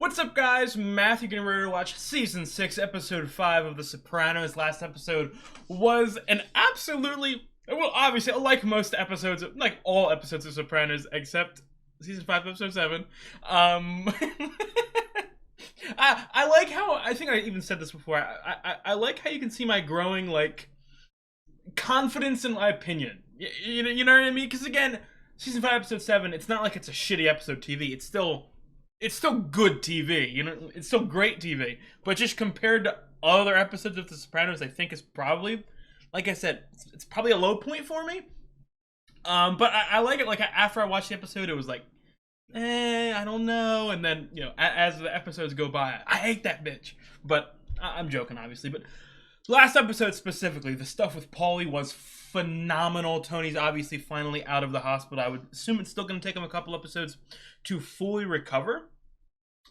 What's up, guys? Matthew getting ready to watch Season 6, Episode 5 of The Sopranos. Last episode was an absolutely, well, obviously, like most episodes, like all episodes of Sopranos, except Season 5, Episode 7. I like how, I think I even said this before, I like how you can see my growing, like, confidence in my opinion. You know what I mean? Because, again, Season 5, Episode 7, it's not like it's a shitty episode TV. It's still good TV, you know, it's still great TV, but just compared to other episodes of The Sopranos, I think it's probably, like I said, it's probably a low point for me. But I like it. Like, after I watched the episode, it was like, I don't know, and then, you know, as the episodes go by, I hate that bitch. But I'm joking, obviously. But last episode specifically, the stuff with Paulie was phenomenal. Tony's obviously finally out of the hospital. I would assume it's still going to take him a couple episodes to fully recover.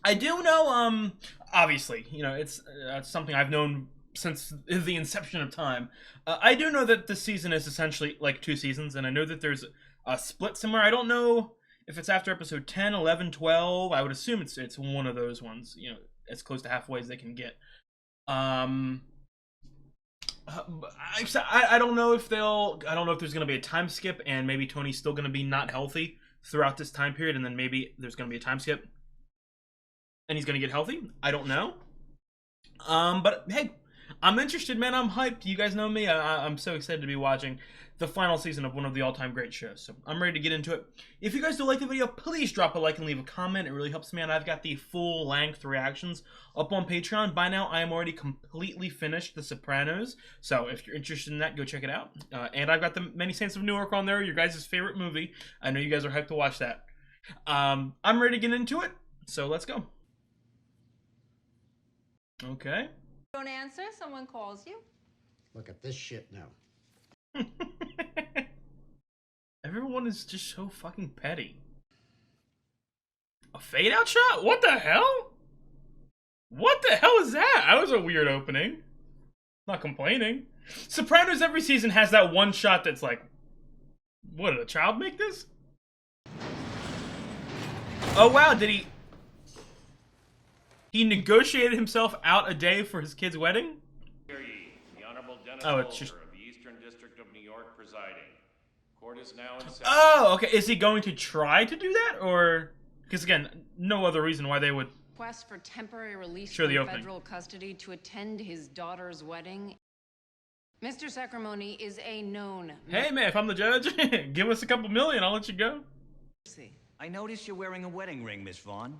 I do know, obviously, you know, it's something I've known since the inception of time. I do know that this season is essentially like 2 seasons, and I know that there's a split somewhere. I don't know if it's after episode 10, 11, 12. I would assume it's one of those ones, you know, as close to halfway as they can get. I don't know if I don't know if there's going to be a time skip and maybe Tony's still going to be not healthy throughout this time period, and then maybe there's going to be a time skip and he's going to get healthy. I don't know. But hey, I'm interested, man. I'm hyped. You guys know me. I'm so excited to be watching the final season of one of the all-time great shows. So I'm ready to get into it. If you guys do like the video, please drop a like and leave a comment. It really helps me out. I've got the full-length reactions up on Patreon. By now, I am already completely finished The Sopranos. So if you're interested in that, go check it out. And I've got the Many Saints of Newark on there, your guys' favorite movie. I know you guys are hyped to watch that. I'm ready to get into it. So let's go. Okay. Don't answer, someone calls you. Look at this shit now. Everyone is just so fucking petty. A fade out shot? What the hell? What the hell is that? That was a weird opening. Not complaining. Sopranos every season has that one shot that's like, what, did a child make this? Oh wow, did he negotiated himself out a day for his kid's wedding? The Honorable Dennis It's just of the Eastern District of New York presiding. Court is now in session. Oh, okay. Is he going to try to do that, or because again, no other reason why they would Request for temporary release Sure, from the opening. federal custody to attend his daughter's wedding. Mr. Sacrimoni is a known. Hey man, if I'm the judge, give us a couple million, I'll let you go. I noticed you're wearing a wedding ring, Miss Vaughn.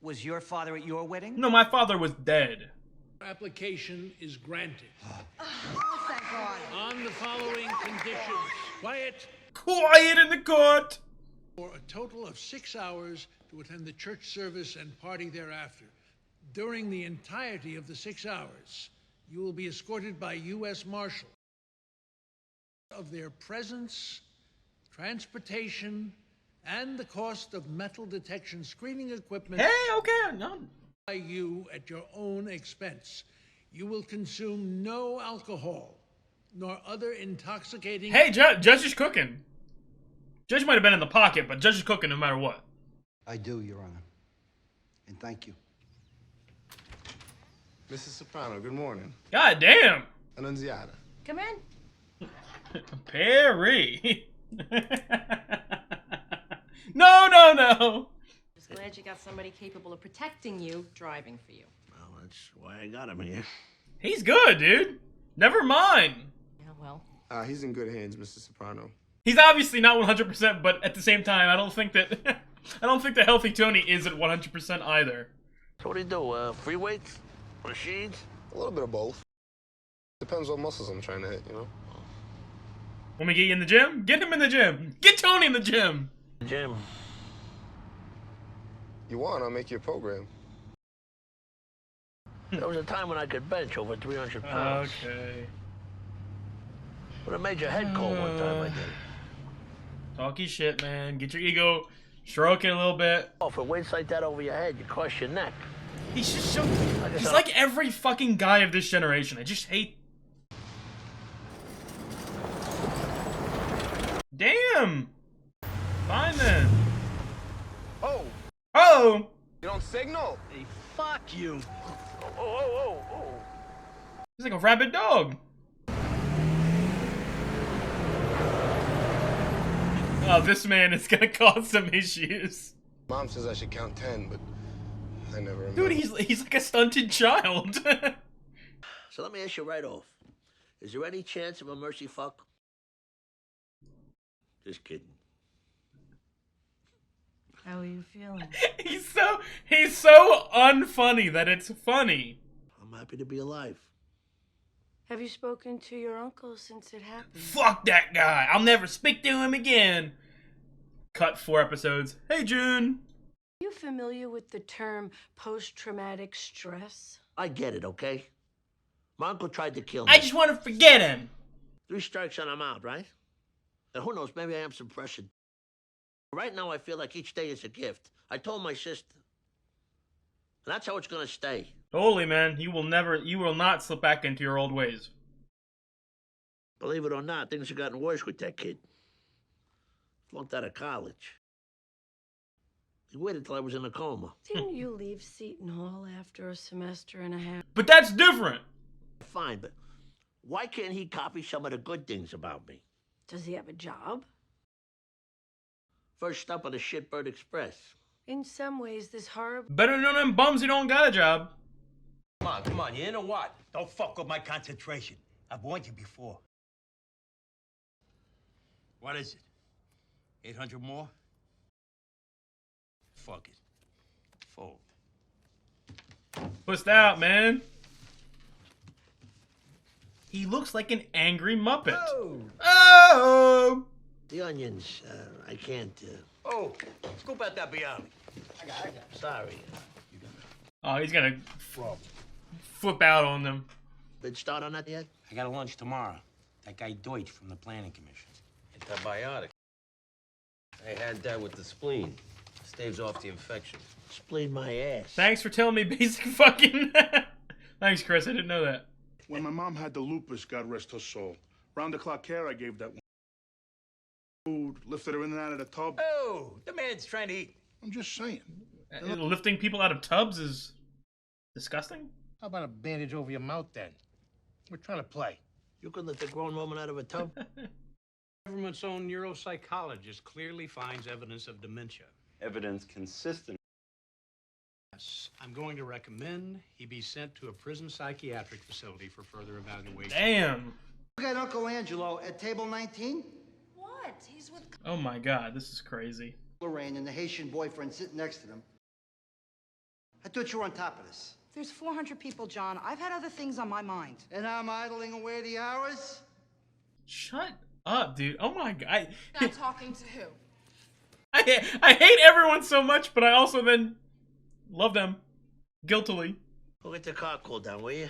Was your father at your wedding? No, my father was dead. Application is granted. Oh, thank God. On the following conditions. Quiet. Quiet in the court. For a total of 6 hours to attend the church service and party thereafter. During the entirety of the 6 hours, you will be escorted by U.S. Marshals. Of their presence, transportation, and the cost of metal detection screening equipment. Hey, okay, no. By you at your own expense. You will consume no alcohol, nor other intoxicating. Hey, Judge is cooking. Judge might have been in the pocket, but Judge is cooking no matter what. I do, Your Honor. And thank you. Mrs. Soprano, good morning. God damn. Annunziata. Come in. Perry. No. Just glad you got somebody capable of protecting you, driving for you. Well, that's why I got him here. He's good, dude. Never mind. Yeah, well. He's in good hands, Mr. Soprano. He's obviously not 100%, but at the same time, I don't think that healthy Tony is at 100% either. So what do you do, free weights? Machines? A little bit of both. Depends what muscles I'm trying to hit, you know? Want me to get you in the gym? Get him in the gym. Get Tony in the gym. Jim. You want, I'll make you a program. There was a time when I could bench over 300 pounds. Okay. But it made your head cold one time, I did. Talky shit, man. Get your ego, stroke it a little bit. Oh, for weights like that over your head, you crush your neck. He's just so... He's like every fucking guy of this generation. I just hate... Damn! Fine then. Oh! Oh! You don't signal. Hey, fuck you. He's like a rabid dog. Oh, this man is gonna cause some issues. Mom says I should count 10, but I never remember. Dude, he's like a stunted child. So let me ask you right off. Is there any chance of a mercy fuck? Just kidding. How are you feeling? he's so unfunny that it's funny. I'm happy to be alive. Have you spoken to your uncle since it happened? Fuck that guy. I'll never speak to him again. Cut 4 episodes. Hey, June. Are you familiar with the term post-traumatic stress? I get it, okay? My uncle tried to kill me. I just want to forget him. 3 strikes and I'm out, right? And who knows, maybe I am some pressure. Right now, I feel like each day is a gift. I told my sister. And that's how it's gonna stay. Totally, man. You will not slip back into your old ways. Believe it or not, things have gotten worse with that kid. Flunked out of college. He waited till I was in a coma. Didn't you leave Seton Hall after a semester and a half? But that's different. Fine, but why can't he copy some of the good things about me? Does he have a job? First stop on the Shitbird Express. In some ways, this horrible... Better than them bums who don't got a job. Come on, you in or what? Don't fuck with my concentration. I've warned you before. What is it? 800 more? Fuck it. Fold. Pussed out, man. He looks like an angry Muppet. Oh! The onions, I can't, Oh, scoop out that biryani. I got it. Sorry. Oh, he's gonna flip out on them. Been start on that yet? I got a lunch tomorrow. That guy Deutsch from the Planning Commission. Antibiotic. I had that with the spleen. Staves off the infection. Spleen my ass. Thanks for telling me basic fucking... Thanks, Chris. I didn't know that. When my mom had the lupus, God rest her soul, round-the-clock care I gave that one. Food, lifted her in and out of the tub. Oh, the man's trying to eat. I'm just saying. Lifting people out of tubs is disgusting. How about a bandage over your mouth then? We're trying to play. You could lift a grown woman out of a tub? Government's own neuropsychologist clearly finds evidence of dementia. Evidence consistent. Yes, I'm going to recommend he be sent to a prison psychiatric facility for further evaluation. Damn. Look at Uncle Angelo at table 19. What? He's with... Oh my god, this is crazy. Lorraine and the Haitian boyfriend sitting next to them. I thought you were on top of this. There's 400 people, John. I've had other things on my mind. And I'm idling away the hours? Shut up, dude. Oh my god. Not talking to who? I hate everyone so much, but I also then love them. Guiltily. Go get the car cooled down, will you?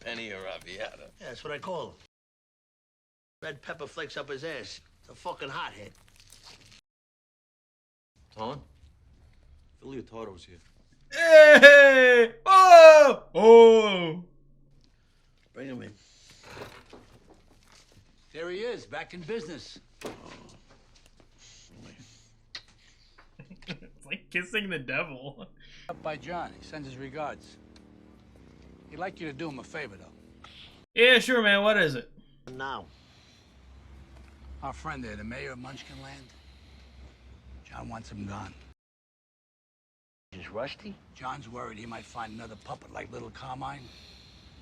Penny Arrabbiata. Yeah, that's what I call him. Red pepper flakes up his ass. It's a fucking hothead. Ton? Phil Leotardo's here. Hey! Oh! Oh! Bring him in. There he is, back in business. It's like kissing the devil. Up by John. He sends his regards. He'd like you to do him a favor, though. Yeah, sure, man. What is it? Now. Our friend there, the mayor of Munchkinland, John wants him gone. Is Rusty? John's worried he might find another puppet like little Carmine.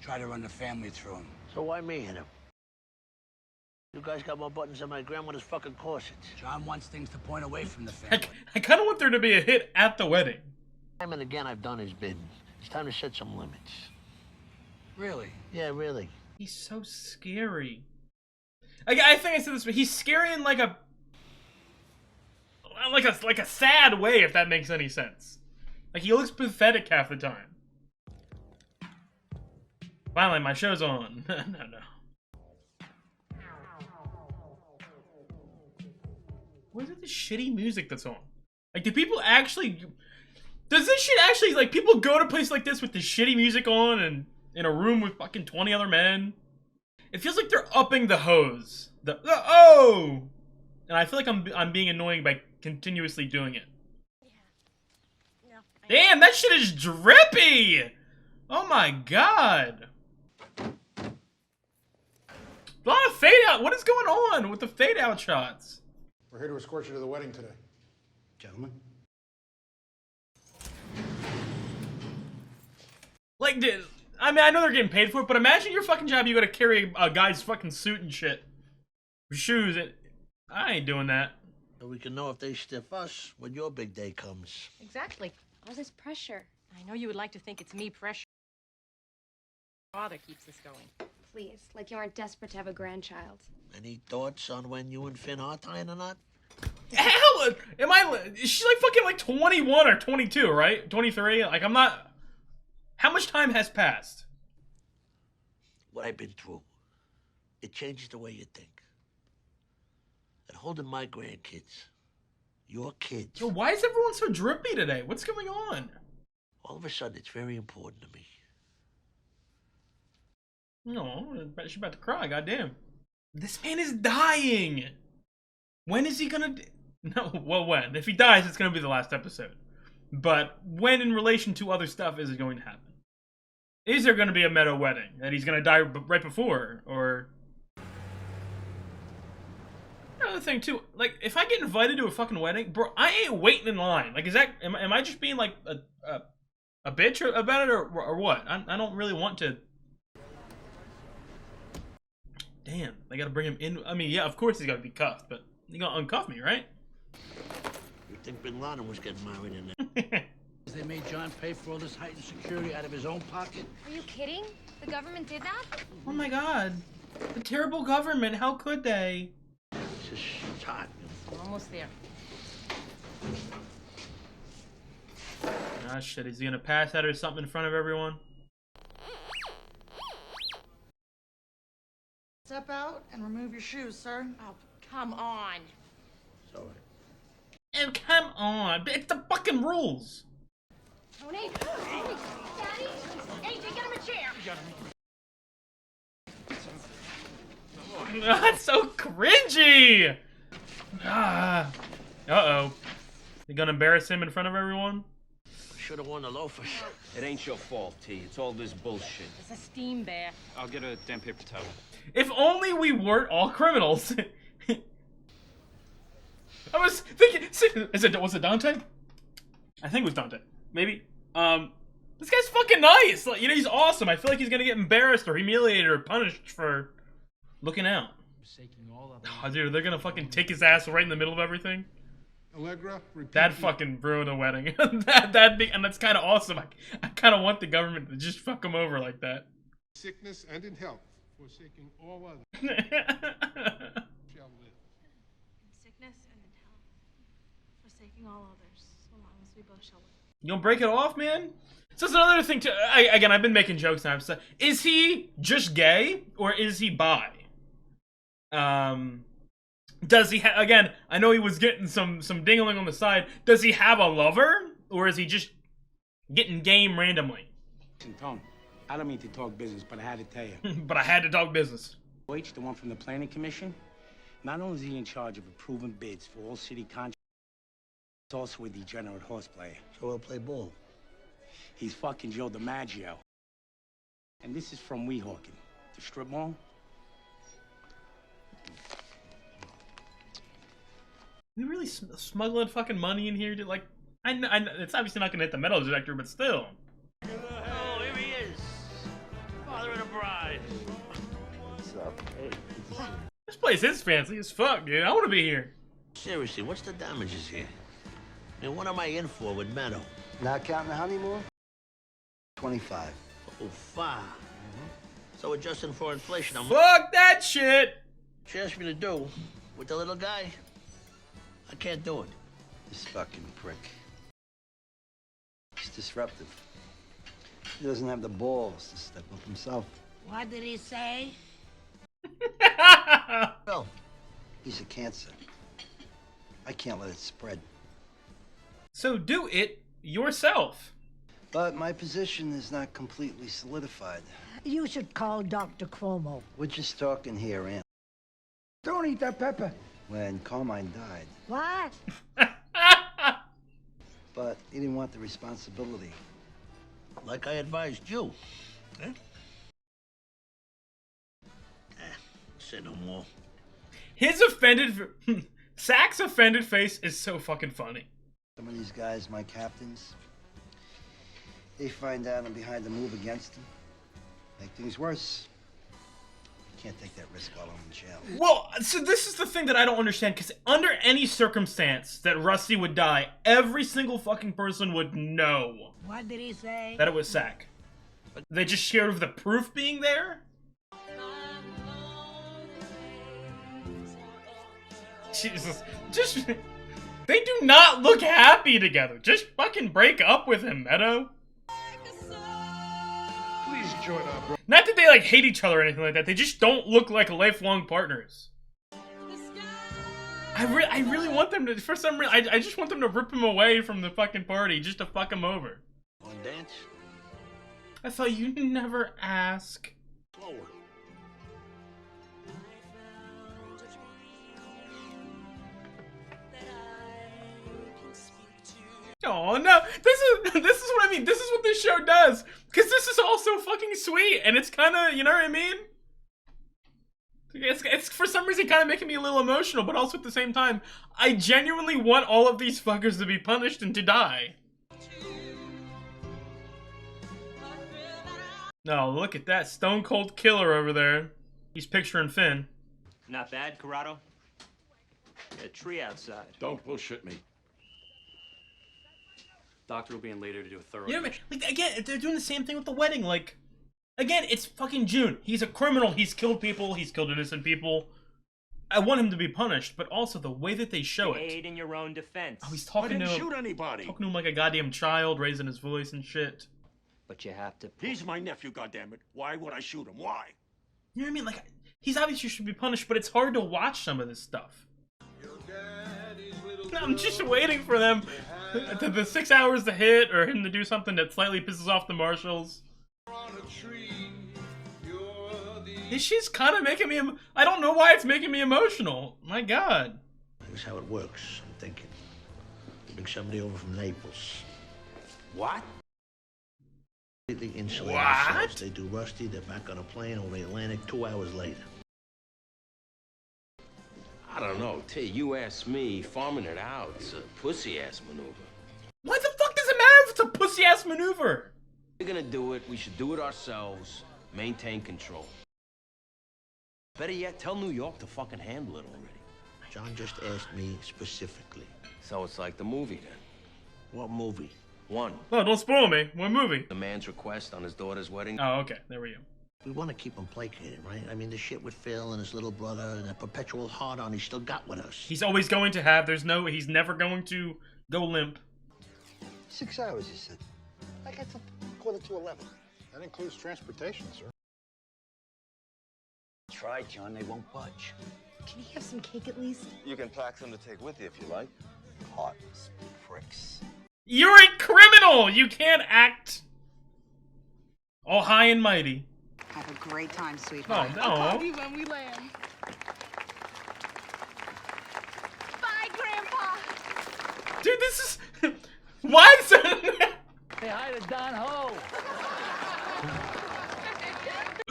Try to run the family through him. So why me hit him? You guys got more buttons than my grandmother's fucking corsets. John wants things to point away from the family. I kind of want there to be a hit at the wedding. Time and again, I've done his bidding. It's time to set some limits. Really? Yeah, really. He's so scary. I think I said this, but he's scary in like a sad way, if that makes any sense. Like, he looks pathetic half the time. Finally, my show's on. No. What is it, the shitty music that's on? Like, do people actually... Does this shit actually, like, people go to places like this with this shitty music on and in a room with fucking 20 other men? It feels like they're upping the hose. Oh! And I feel like I'm being annoying by continuously doing it. Damn, that shit is drippy! Oh my god. A lot of fade out. What is going on with the fade out shots? We're here to escort you to the wedding today. Gentlemen. Like, I mean, I know they're getting paid for it, but imagine your fucking job, you gotta carry a guy's fucking suit and shit. Shoes. I ain't doing that. So we can know if they stiff us when your big day comes. Exactly. All this pressure. I know you would like to think it's me pressure. Father keeps this going. Please, like you aren't desperate to have a grandchild. Any thoughts on when you and Finn are tying or not? Hell, is she like fucking like 21 or 22, right? 23? Like, I'm not... How much time has passed? What I've been through, it changes the way you think. And holding my grandkids, your kids... Yo, why is everyone so drippy today? What's going on? All of a sudden, it's very important to me. No, she's about to cry, goddamn. This man is dying! When is he gonna... No, well, when? If he dies, it's gonna be the last episode. But when in relation to other stuff is it going to happen? Is there gonna be a Meadow wedding that he's gonna die right before, or... Another thing, too, like, if I get invited to a fucking wedding, bro, I ain't waiting in line. Like, is that... Am I just being, like, a bitch about it, or what? I don't really want to... Damn, they gotta bring him in. I mean, yeah, of course he's gotta be cuffed, but you gonna uncuff me, right? You think Bin Laden was getting married in there? They made John pay for all this heightened security out of his own pocket. Are you kidding? The government did that? Oh my god. The terrible government, how could they? It's hot. We're almost there. Ah, shit, is he gonna pass out or something in front of everyone? Step out and remove your shoes, sir. Oh, come on. Sorry. And come on, it's the fucking rules. Tony? Daddy? AJ, get him a chair. That's so cringy. Ah. Uh-oh. You gonna embarrass him in front of everyone? Should have worn the loafers. It ain't your fault, T. It's all this bullshit. It's a steam bath. I'll get a damn paper towel. If only we weren't all criminals. I was thinking, was it Dante? I think it was Dante. Maybe. This guy's fucking nice. Like, you know, he's awesome. I feel like he's gonna get embarrassed or humiliated or punished for looking out. Oh, dude, they're gonna fucking take his ass right in the middle of everything. Allegra, repeat. That'd fucking ruin a wedding. that'd be, and that's kind of awesome. I kind of want the government to just fuck him over like that. Sickness and in health, forsaking all others. Shall live. In sickness and in health, forsaking all others, so long as we both shall live. You gonna break it off, man? So that's another thing too. Again, I've been making jokes now. So, is he just gay or is he bi? Does he again? I know he was getting some dingling on the side. Does he have a lover or is he just getting game randomly? Tone, I don't mean to talk business, but I had to tell you. But I had to talk business. H, the one from the Planning Commission, not only is he in charge of approving bids for all city contracts, he's also a degenerate horse player. So we'll play ball. He's fucking Joe DiMaggio. And this is from Weehawken, the strip mall. We really smuggling fucking money in here? Like, I know, it's obviously not gonna hit the metal detector, but still. Oh, here he is. Father of the bride. What's up? Hey, good to see you. This place is fancy as fuck, dude. I want to be here. Seriously, what's the damages here? I mean, what am I in for with Meadow? Not counting the honeymoon? 25. Oh, 5. So adjusting for inflation, I'm... Fuck that shit! What you asked me to do with the little guy, I can't do it. This fucking prick. He's disruptive. He doesn't have the balls to step up himself. What did he say? Well, he's a cancer. I can't let it spread. So do it yourself. But my position is not completely solidified. You should call Dr. Cuomo. We're just talking here, Aunt. Don't eat that pepper. When Carmine died, What? but he didn't want the responsibility. Like I advised you. Eh? Say no more. His Sack's offended face is so fucking funny. Some of these guys, my captains, they find out I'm behind the move against them. Make things worse. Can't take that risk while I'm in jail. Well, so this is the thing that I don't understand, because under any circumstance that Rusty would die, every single fucking person would know. What did he say? That it was Sack. But they just scared of the proof being there? Jesus. Just... They do not look happy together. Just fucking break up with him, Meadow. Please join our bro. Not that they like hate each other or anything like that. They just don't look like lifelong partners. I really want them to. For some reason, I just want them to rip him away from the fucking party just to fuck him over. Want to dance? I thought you never ask. Slower. Oh no! This is what I mean. This is what this show does. Because this is all so fucking sweet, and it's kind of, you know what I mean? It's for some reason kind of making me a little emotional, but also at the same time, I genuinely want all of these fuckers to be punished and to die. No, look at that stone cold killer over there. He's picturing Finn. Not bad, Corrado. A tree outside. Don't bullshit me. Doctor will be in later to do a thorough. You know what I mean? Like, again, they're doing the same thing with the wedding. Like, again, it's fucking June. He's a criminal. He's killed people. He's killed innocent people. I want him to be punished, but also the way that they show it. Aid in your own defense. Oh, he's talking to him. Shoot anybody. Talking to him like a goddamn child, raising his voice and shit. But you have to. He's my nephew, goddammit. Why would I shoot him? Why? You know what I mean? Like, he's obviously should be punished, but it's hard to watch some of this stuff. I'm just waiting for them, the 6 hours to hit, or him to do something that slightly pisses off the marshals. She's kind of making me, I don't know why it's making me emotional. My God. Here's how it works, I'm thinking. Bring somebody over from Naples. What? Completely insulate What? ourselves. They do Rusty, they're back on a plane over the Atlantic 2 hours later. I don't know, T. You ask me, farming it out, it's a pussy-ass maneuver. Why the fuck does it matter if it's a pussy-ass maneuver? If we're gonna do it, we should do it ourselves. Maintain control. Better yet, tell New York to fucking handle it already. John just asked me specifically. So it's like the movie then. What movie? One. Oh, don't spoil me. What movie? The man's request on his daughter's wedding. Oh, okay. There we go. We want to keep him placated, right? I mean, the shit with Phil and his little brother and that perpetual hard-on he's still got with us. He's always going to have. He's never going to go limp. 6 hours, you said. I got till 11:45. That includes transportation, sir. Try, John. They won't budge. Can he have some cake at least? You can pack some to take with you if you like. Hot pricks. You're a criminal! You can't act all high and mighty. Have a great time, sweetheart. Oh, no. I'll call you when we land. Bye, Grandpa. Dude, this is... Why is it... Say hi to Don Ho.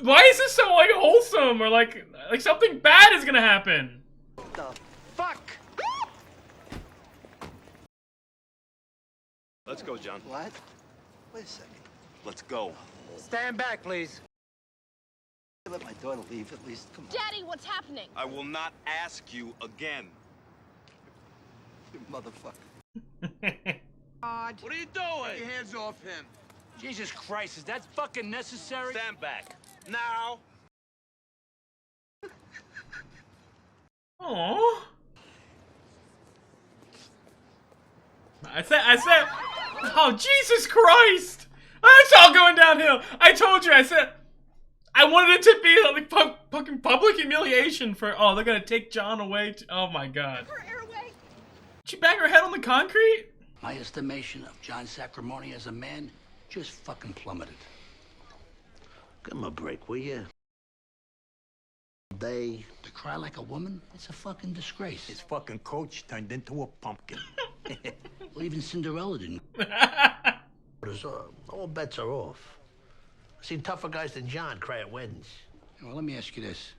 Why is this so, like, wholesome? Or, like something bad is gonna happen? What the fuck? Let's go, John. What? Wait a second. Let's go. Stand back, please. Let my daughter leave at least. Come on. Daddy, what's happening? I will not ask you again. You motherfucker. What are you doing? Get your hands off him. Jesus Christ, is that fucking necessary? Stand back. Now. Aww. I said, oh, Jesus Christ! It's all going downhill. I told you, I said, I wanted it to be like fucking public humiliation for, oh, they're gonna take John away. Oh my God. Did she bang her head on the concrete? My estimation of John Sacrimoni as a man just fucking plummeted. Give him a break, will you? They... To cry like a woman, it's a fucking disgrace. His fucking coach turned into a pumpkin. Well, even Cinderella didn't. All bets are off. I've seen tougher guys than John cry at weddings. Well, let me ask you this.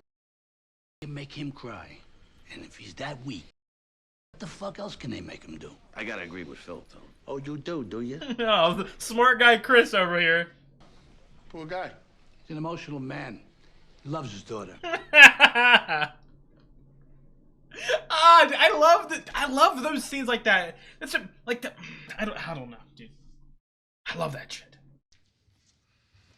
You make him cry, and if he's that weak, what the fuck else can they make him do? I gotta agree with Phil, Tom. Oh, you do you? Oh, the smart guy Chris over here. Poor guy. He's an emotional man. He loves his daughter. I love those scenes like that. That's like the I don't know, dude. I love that shit.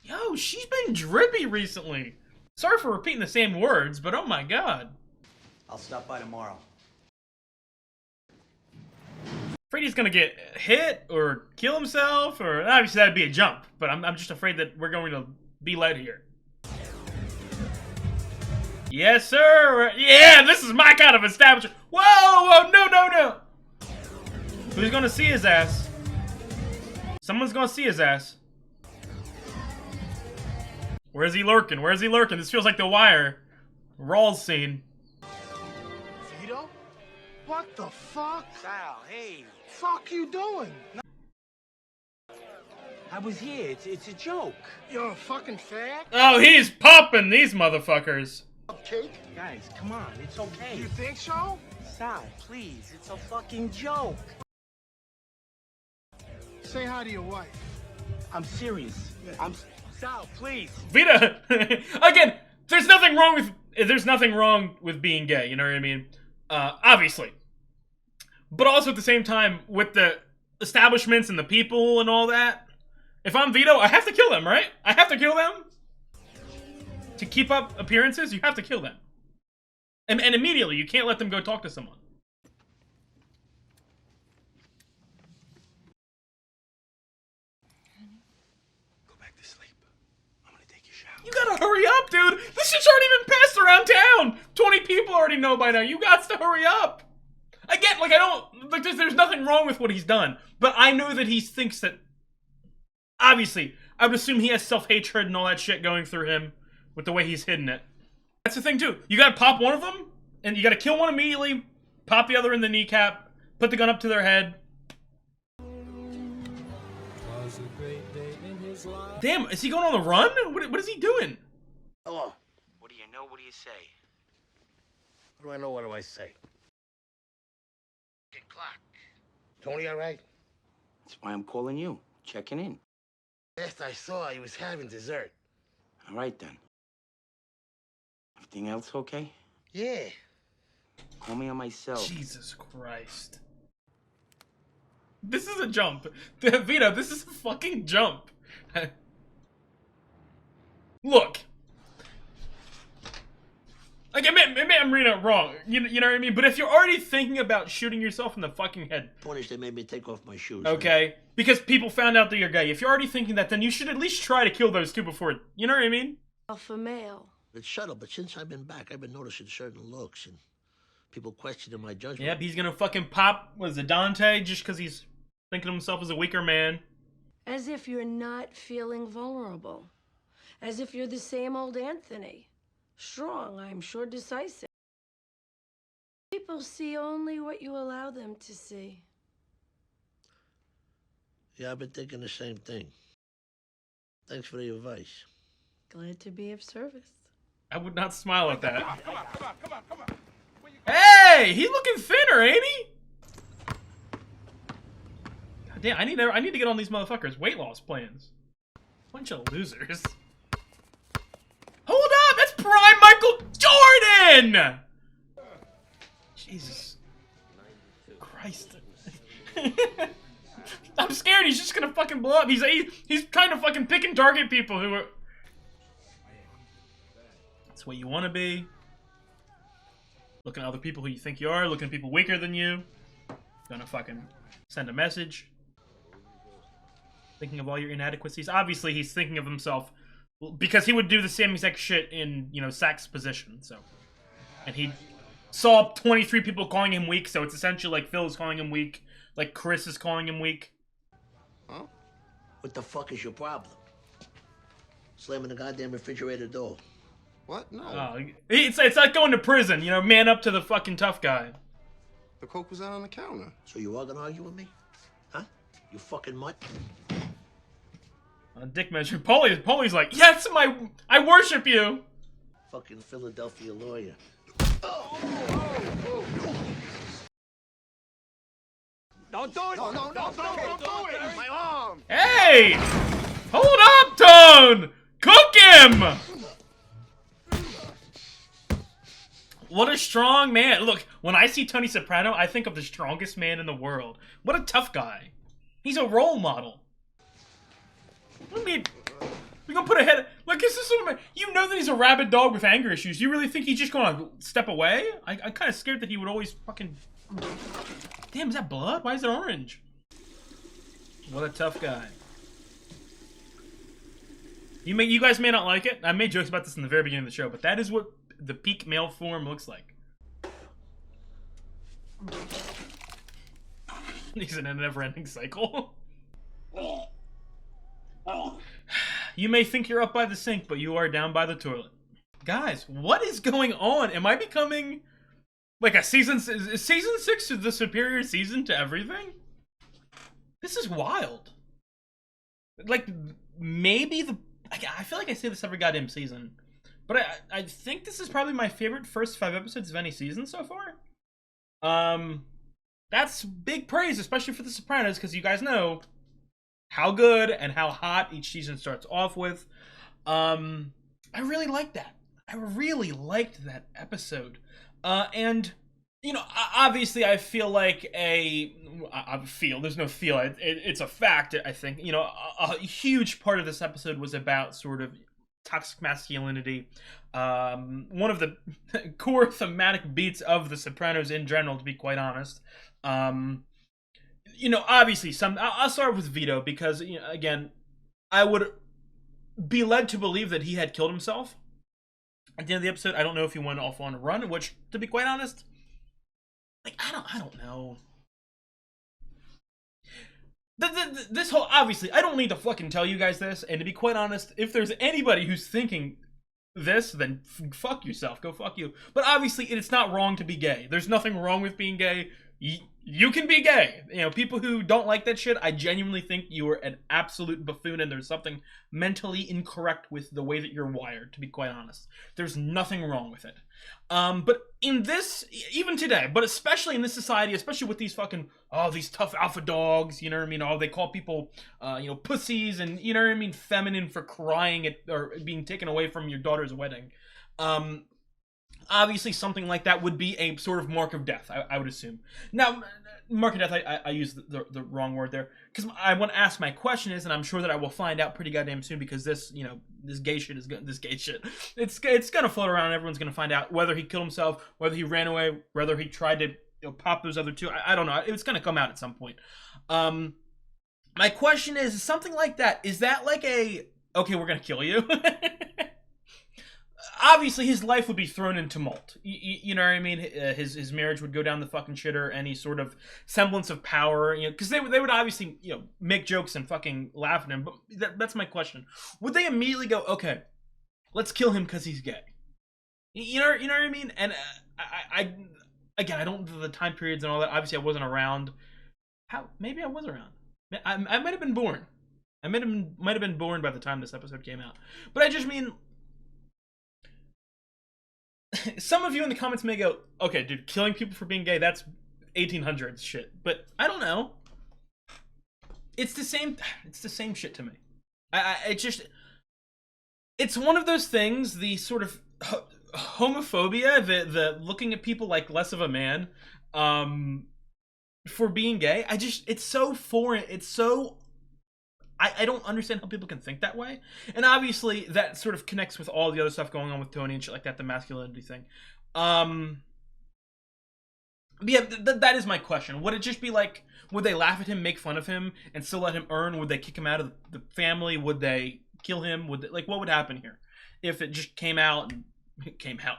Yo, she's been drippy recently. Sorry for repeating the same words, but oh my god. I'll stop by tomorrow. Afraid he's gonna get hit or kill himself, or obviously that'd be a jump. But I'm just afraid that we're going to be led here. Yes, sir. Yeah, this is my kind of establishment. Whoa, no. Who's gonna see his ass? Someone's gonna see his ass. Where's he lurking? This feels like The Wire. Rawls scene. Vito? What the fuck? Sal, hey. Fuck you doing? I was here. It's a joke. You're a fucking fag? Oh, he's popping these motherfuckers. Cake? Guys, come on. It's okay. You think so? Sal, please. It's a fucking joke. Say hi to your wife. I'm serious. Sal, please. Vita, again, there's nothing wrong with being gay, you know what I mean? Obviously. But also at the same time, with the establishments and the people and all that, if I'm Vito, I have to kill them, right? I have to kill them. To keep up appearances, you have to kill them. And immediately, you can't let them go talk to someone. Go back to sleep. I'm gonna take a shower. You gotta hurry up, dude! This shit's already been passed around town! 20 people already know by now. You got to hurry up! Again, like, I don't... Like, there's nothing wrong with what he's done. But I know that he thinks that... Obviously, I would assume he has self-hatred and all that shit going through him with the way he's hidden it. That's the thing, too. You gotta pop one of them, and you gotta kill one immediately, pop the other in the kneecap, put the gun up to their head. Damn, is he going on the run? What is he doing? Hello. What do you know? What do you say? What do I know? What do I say? Clock. Tony, all right? That's why I'm calling you. Checking in. Last I saw, he was having dessert. All right, then. Everything else okay? Yeah. Call me on my cell. Jesus Christ. This is a jump. Vito, this is a fucking jump. Look. Like, maybe I'm reading it wrong. You know what I mean? But if you're already thinking about shooting yourself in the fucking head. Punish, they made me take off my shoes. Okay. Right? Because people found out that you're gay. If you're already thinking that, then you should at least try to kill those two before. You know what I mean? Alpha male. It's subtle, but since I've been back, I've been noticing certain looks and people questioning my judgment. Yep, he's gonna fucking pop, what is it, Dante, just because he's thinking of himself as a weaker man. As if you're not feeling vulnerable. As if you're the same old Anthony. Strong, I'm sure, decisive. People see only what you allow them to see. Yeah, I've been thinking the same thing. Thanks for the advice. Glad to be of service. I would not smile at that. Come on. Hey, he's looking thinner, ain't he? God damn, I need to get on these motherfuckers' weight loss plans. Bunch of losers. Hold up, that's prime Michael Jordan! Jesus Christ. I'm scared he's just gonna fucking blow up. He's kind of fucking picking target people who are... That's what you want to be. Looking at other people who you think you are, looking at people weaker than you. Gonna fucking send a message. Thinking of all your inadequacies. Obviously, he's thinking of himself because he would do the same exact shit in, you know, Sack's position, so. And he saw 23 people calling him weak, so it's essentially like Phil is calling him weak, like Chris is calling him weak. Huh? What the fuck is your problem? Slamming the goddamn refrigerator door. What? No. Oh, it's like going to prison, you know, man up to the fucking tough guy. The coke was out on the counter. So you are gonna argue with me? You fucking mutt. Dick measure. Paulie's like, yes, I worship you. Fucking Philadelphia lawyer. Don't do it! No, don't do it! My arm! Hey! Hold up, Tone! Cook him! What a strong man. Look, when I see Tony Soprano, I think of the strongest man in the world. What a tough guy. He's a role model. I mean, we're gonna put a head... Look, this is sort of... You know that he's a rabid dog with anger issues. You really think he's just gonna step away? I'm kind of scared that he would always fucking... Damn, is that blood? Why is it orange? What a tough guy. You guys may not like it. I made jokes about this in the very beginning of the show, but that is what the peak male form looks like. He's in a never-ending cycle. You may think you're up by the sink, but you are down by the toilet. Guys, what is going on? Am I becoming like a season? Is season 6 the superior season to everything? This is wild. Like, maybe I feel like I say this every goddamn season, but I think this is probably my favorite first 5 episodes of any season so far. That's big praise, especially for The Sopranos, because you guys know how good and how hot each season starts off with. I really liked that. I really liked that episode. And, you know, obviously I feel like there's no feel, it's a fact, I think. You know, a huge part of this episode was about sort of toxic masculinity. One of the core thematic beats of The Sopranos in general, to be quite honest. You know, obviously, I'll start with Vito because, you know, again, I would be led to believe that he had killed himself at the end of the episode. I don't know if he went off on a run, which, to be quite honest, like, I don't know. This whole, obviously, I don't need to fucking tell you guys this, and to be quite honest, if there's anybody who's thinking this, then fuck yourself, go fuck you. But obviously, it's not wrong to be gay. There's nothing wrong with being gay. You can be gay. You know, people who don't like that shit, I genuinely think you are an absolute buffoon and there's something mentally incorrect with the way that you're wired, to be quite honest. There's nothing wrong with it. But in this, even today, but especially in this society, especially with these fucking, these tough alpha dogs, you know what I mean? They call people, you know, pussies and, you know what I mean, feminine for crying at, or being taken away from your daughter's wedding. Obviously, something like that would be a sort of mark of death, I would assume. Now, mark of death, I used the wrong word there, because I want to ask my question is, and I'm sure that I will find out pretty goddamn soon, because this, you know, this gay shit, it's gonna float around, and everyone's gonna find out whether he killed himself, whether he ran away, whether he tried to, you know, pop those other two. I don't know. It's gonna come out at some point. My question is, something like that, is that like a, okay, we're gonna kill you? Obviously, his life would be thrown in tumult. You know what I mean? His marriage would go down the fucking shitter. Any sort of semblance of power, you know, because they would obviously, you know, make jokes and fucking laugh at him. But that's my question. Would they immediately go, okay, let's kill him because he's gay? You know what I mean? And again, I don't know the time periods and all that. Obviously, I wasn't around. Maybe I was around. I might have been born. I might have been born by the time this episode came out. But I just mean, some of you in the comments may go, okay, dude, killing people for being gay, that's 1800s shit. But I don't know. It's the same shit to me. It's one of those things, the sort of homophobia, the looking at people like less of a man, for being gay. It's so foreign. It's so, I don't understand how people can think that way. And obviously that sort of connects with all the other stuff going on with Tony and shit like that, the masculinity thing. Yeah, that is my question. Would it just be like, would they laugh at him, make fun of him, and still let him earn? Would they kick him out of the family? Would they kill him? Would they, like, what would happen here if it just came out and it came out?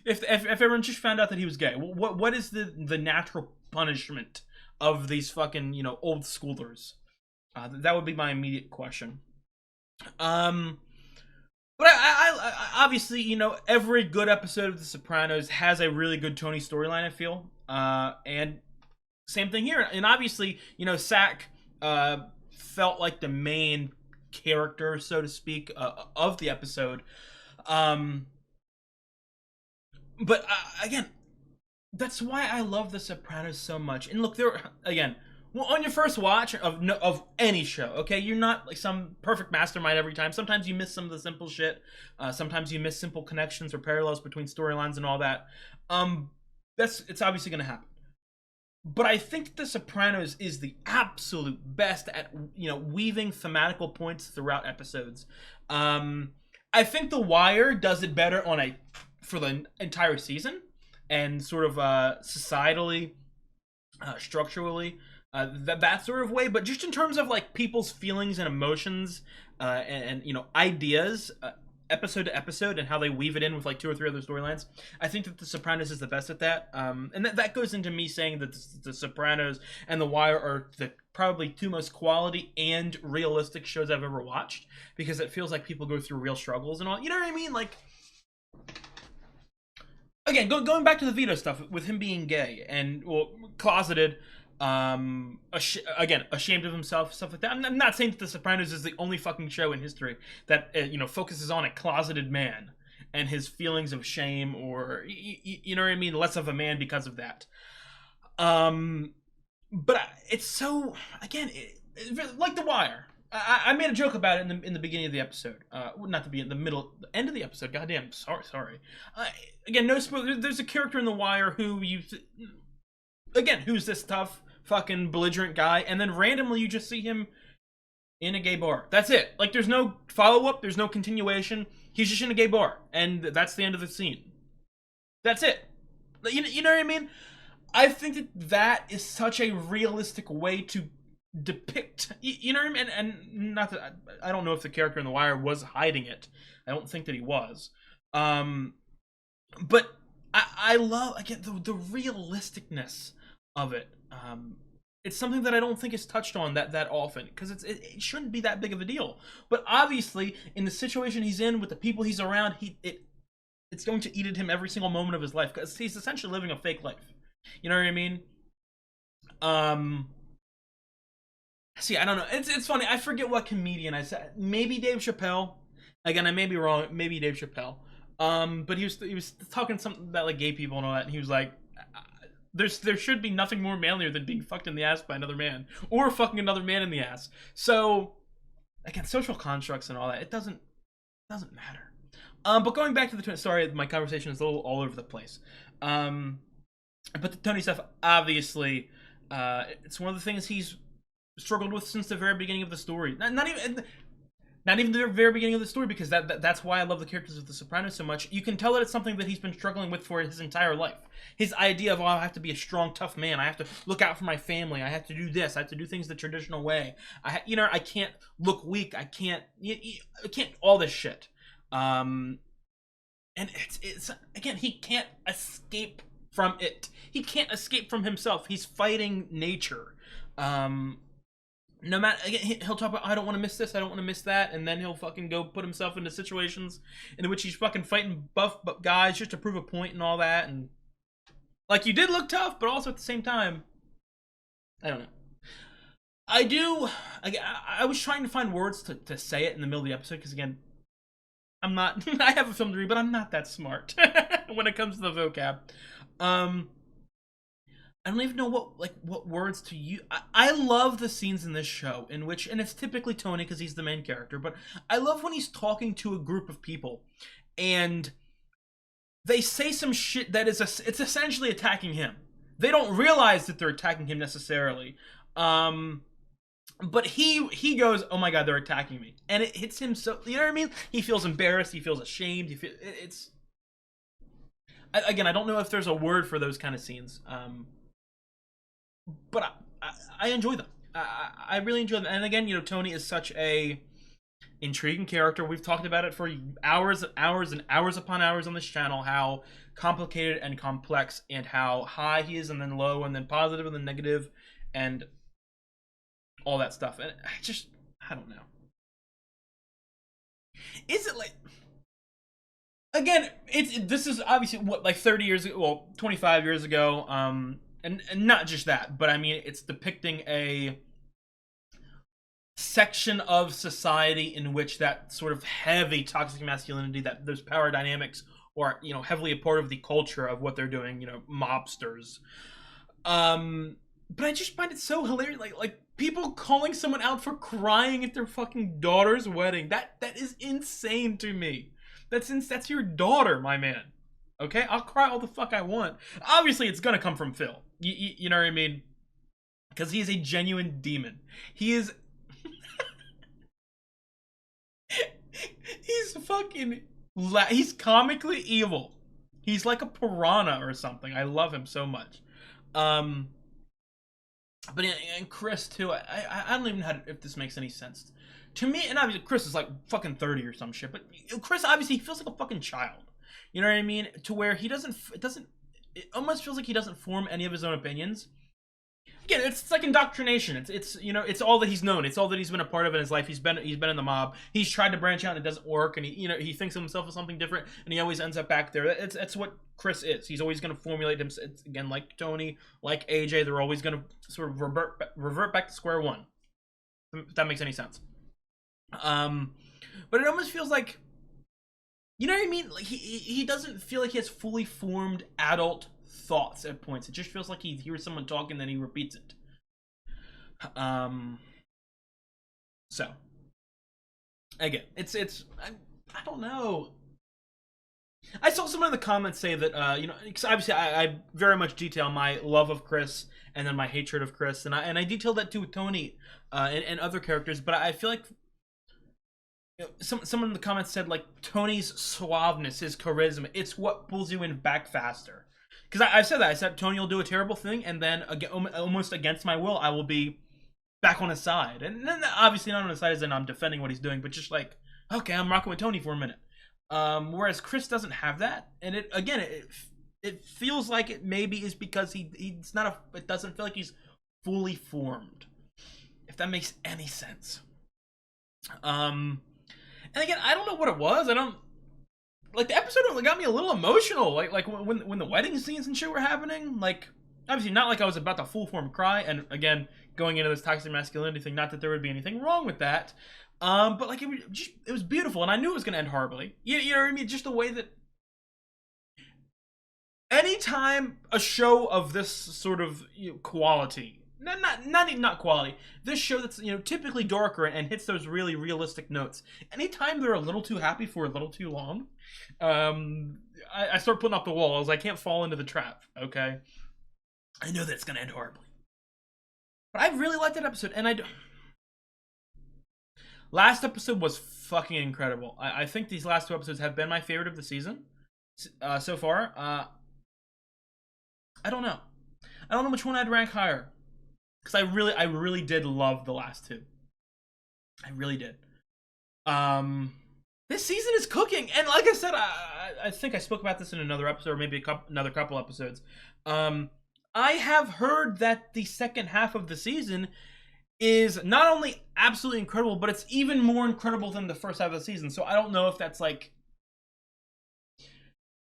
if everyone just found out that he was gay, what is the natural punishment of these fucking, you know, old schoolers? That would be my immediate question. But I obviously, you know, every good episode of The Sopranos has a really good Tony storyline, I feel. And same thing here. And obviously, you know, Sack felt like the main character, so to speak, of the episode. But again, that's why I love The Sopranos so much. And look, there again, well, on your first watch of any show, okay, you're not like some perfect mastermind every time. Sometimes you miss some of the simple shit. Sometimes you miss simple connections or parallels between storylines and all that. It's obviously going to happen. But I think The Sopranos is the absolute best at, you know, weaving thematical points throughout episodes. I think The Wire does it better for the entire season and sort of societally, structurally, that sort of way. But just in terms of like people's feelings and emotions and you know, ideas, episode to episode, and how they weave it in with like 2 or 3 other storylines, I think that The Sopranos is the best at that. And that goes into me saying that The Sopranos and The Wire are the probably 2 most quality and realistic shows I've ever watched, because it feels like people go through real struggles and all. You know what I mean? Like, again, going back to the Vito stuff with him being gay and, well, closeted, again, ashamed of himself, stuff like that. I'm not saying that The Sopranos is the only fucking show in history that you know, focuses on a closeted man and his feelings of shame, or you know what I mean, less of a man because of that. But it's so, again, like The Wire. I made a joke about it in the beginning of the episode. Not the beginning, the end of the episode. Goddamn, sorry. Again, no spoiler. There's a character in The Wire who who's this tough, fucking belligerent guy, and then randomly you just see him in a gay bar. That's it. Like, there's no follow-up, there's no continuation. He's just in a gay bar, and that's the end of the scene. That's it. You know what I mean? I think that is such a realistic way to depict, you know what I mean? And not that, I don't know if the character in The Wire was hiding it. I don't think that he was. But I love, again, the realisticness of it. It's something that I don't think is touched on that often, because it shouldn't be that big of a deal. But obviously, in the situation he's in, with the people he's around, it's going to eat at him every single moment of his life, because he's essentially living a fake life. You know what I mean? See, I don't know. It's funny. I forget what comedian I said. Maybe Dave Chappelle. Again, I may be wrong. Maybe Dave Chappelle. But he was talking something about like gay people and all that, and he was like, there should be nothing more manlier than being fucked in the ass by another man, or fucking another man in the ass. So, again, social constructs and all that, it doesn't matter. But going back to the sorry, my conversation is a little all over the place. But the Tony stuff, obviously, it's one of the things he's struggled with since the very beginning of the story. Not even the very beginning of the story, because that's why I love the characters of The Sopranos so much. You can tell that it's something that he's been struggling with for his entire life. His idea of, oh, I have to be a strong, tough man. I have to look out for my family. I have to do this. I have to do things the traditional way. I can't look weak. I can't all this shit. And it's again, he can't escape from it. He can't escape from himself. He's fighting nature. No matter, again, he'll talk about, I don't want to miss this, I don't want to miss that, and then he'll fucking go put himself into situations in which he's fucking fighting buff guys just to prove a point and all that, and like, you did look tough, but also at the same time, I don't know. I was trying to find words to say it in the middle of the episode, because again, I'm not, I have a film degree, but I'm not that smart when it comes to the vocab. I don't even know what words to use. I love the scenes in this show in which, and it's typically Tony because he's the main character, but I love when he's talking to a group of people and they say some shit that it's essentially attacking him. They don't realize that they're attacking him necessarily. But he goes, oh my god, they're attacking me. And it hits him so, you know what I mean? He feels embarrassed, he feels ashamed, again, I don't know if there's a word for those kind of scenes. But I enjoy them. I really enjoy them. And again, you know, Tony is such a intriguing character. We've talked about it for hours and hours and hours upon hours on this channel, how complicated and complex, and how high he is and then low and then positive and then negative and all that stuff. And I don't know. Is it like, again, this is obviously what, like 30 years ago, well, 25 years ago. and not just that, but I mean, it's depicting a section of society in which that sort of heavy toxic masculinity, that those power dynamics, or heavily a part of the culture of what they're doing, mobsters. But I just find it so hilarious, like people calling someone out for crying at their fucking daughter's wedding. That is insane to me. That's your daughter, my man. Okay, I'll cry all the fuck I want. Obviously, it's gonna come from Phil. You know what I mean? Because he is a genuine demon. He is. He's fucking. He's comically evil. He's like a piranha or something. I love him so much. But and Chris too. I don't even know if this makes any sense to me. And obviously, Chris is like fucking 30 or some shit. But Chris obviously he feels like a fucking child. You know what I mean? To where he doesn't. It almost feels like he doesn't form any of his own opinions. Again, it's like indoctrination. It's all that he's known. It's all that he's been a part of in his life. He's been in the mob. He's tried to branch out and it doesn't work. And he thinks of himself as something different, and he always ends up back there. That's what Chris is. He's always going to formulate himself. Again, like Tony, like AJ, they're always going to sort of revert back to square one. If that makes any sense. But it almost feels like, you know what I mean? Like he doesn't feel like he has fully formed adult thoughts at points. It just feels like he hears someone talk and then he repeats it. So again, it's I don't know. I saw someone in the comments say that because obviously I very much detail my love of Chris and then my hatred of Chris, and I detail that too with Tony and other characters, but I feel like someone in the comments said like Tony's suaveness, his charisma, it's what pulls you in back faster. Because I've said that. I said Tony will do a terrible thing, and then almost against my will, I will be back on his side. And then obviously not on his side as in I'm defending what he's doing, but just like, okay, I'm rocking with Tony for a minute. Whereas Chris doesn't have that, and it feels like it maybe is because he's not it doesn't feel like he's fully formed. If that makes any sense. And again, I don't know what it was. I don't. Like, the episode got me a little emotional, like when the wedding scenes and shit were happening. Like, obviously not like I was about to full form cry, and again, going into this toxic masculinity thing, not that there would be anything wrong with that, but like it was beautiful, and I knew it was gonna end horribly. You know what I mean? Just the way that anytime a show of this sort of quality, not quality, this show that's typically darker and hits those really realistic notes, anytime they're a little too happy for a little too long, I start putting up the walls. I can't fall into the trap. Okay, I know that it's gonna end horribly, but I really liked that episode, and last episode was fucking incredible. I think these last two episodes have been my favorite of the season so far. I don't know which one I'd rank higher, because I really did love the last two. I really did. This season is cooking, and like I said, I think I spoke about this in another episode, or maybe another couple episodes. I have heard that the second half of the season is not only absolutely incredible, but it's even more incredible than the first half of the season. So I don't know if that's like,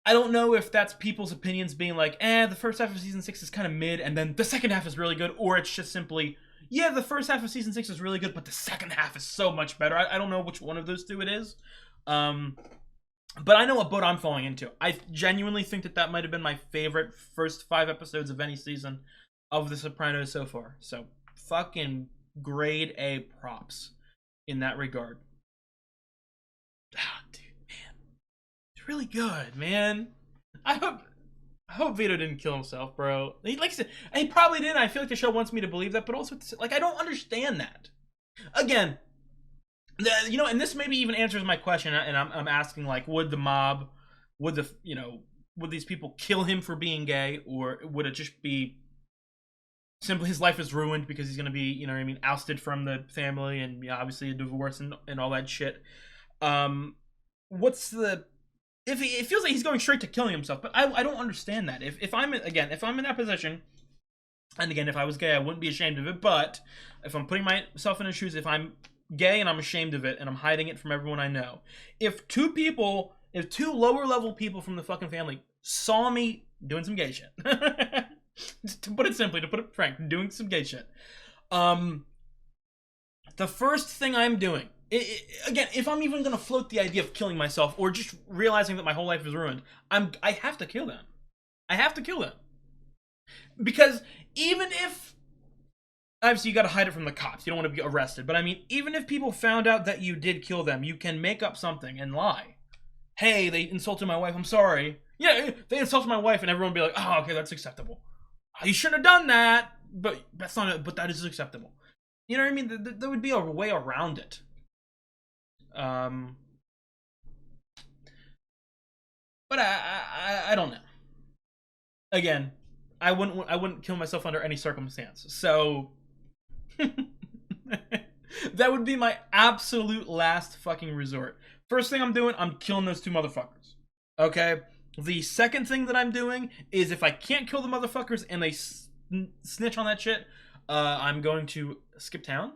I don't know if that's people's opinions being like, the first half of season 6 is kind of mid, and then the second half is really good, or it's just simply, yeah, the first half of season 6 is really good, but the second half is so much better. I don't know which one of those two it is. But I know what boat I'm falling into. I genuinely think that might have been my favorite first 5 episodes of any season of The Sopranos so far. So, fucking grade A props in that regard. Dude, man. It's really good, man. I hope Vito didn't kill himself, bro. Like I said, he probably didn't. I feel like the show wants me to believe that, but also, like, I don't understand that. Again, and this maybe even answers my question, and I'm asking, like, would the mob, would these people kill him for being gay, or would it just be simply his life is ruined because he's gonna be, ousted from the family, and obviously a divorce and all that shit. What's the, if it feels like he's going straight to killing himself, but I don't understand that. If I'm in that position, and again, if I was gay, I wouldn't be ashamed of it, but if I'm putting myself in his shoes, if I'm gay and I'm ashamed of it and I'm hiding it from everyone I know, if two lower level people from the fucking family saw me doing some gay shit To put it simply, to put it frank, doing some gay shit. The first thing I'm doing, again, if I'm even gonna float the idea of killing myself or just realizing that my whole life is ruined, I have to kill them. I have to kill them. Because even if, obviously you gotta hide it from the cops, you don't want to be arrested, but I mean, even if people found out that you did kill them, you can make up something and lie. Hey, they insulted my wife, I'm sorry. Yeah, they insulted my wife, and everyone would be like, oh, okay, that's acceptable. You shouldn't have done that, but that's not, but that is acceptable. You know what I mean? There would be a way around it. But I don't know. Again, I wouldn't kill myself under any circumstance. So that would be my absolute last fucking resort. First thing I'm doing, I'm killing those two motherfuckers. Okay? The second thing that I'm doing is if I can't kill the motherfuckers and they snitch on that shit, I'm going to skip town.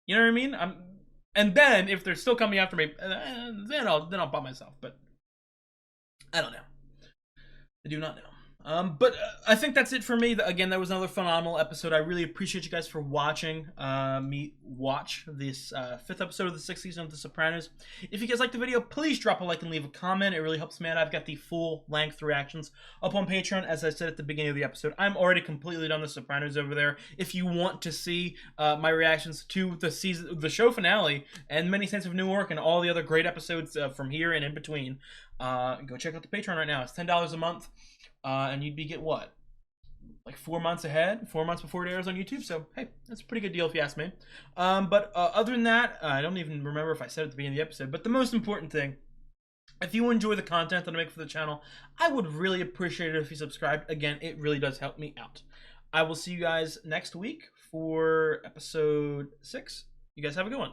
You know what I mean? And then if they're still coming after me, then I'll bot myself. But I don't know. I do not know. But I think that's it for me. Again, that was another phenomenal episode. I really appreciate you guys for watching me watch this 5th episode of the 6th season of The Sopranos. If you guys liked the video, please drop a like and leave a comment. It really helps me out. I've got the full-length reactions up on Patreon, as I said at the beginning of the episode. I'm already completely done The Sopranos over there. If you want to see my reactions to the show finale and Many Saints of Newark and all the other great episodes from here and in between, go check out the Patreon right now. It's $10 a month. And you'd be get what? Like 4 months ahead? 4 months before it airs on YouTube. So, hey, that's a pretty good deal if you ask me. But other than that, I don't even remember if I said it at the beginning of the episode. But the most important thing, if you enjoy the content that I make for the channel, I would really appreciate it if you subscribed. Again, it really does help me out. I will see you guys next week for episode 6. You guys have a good one.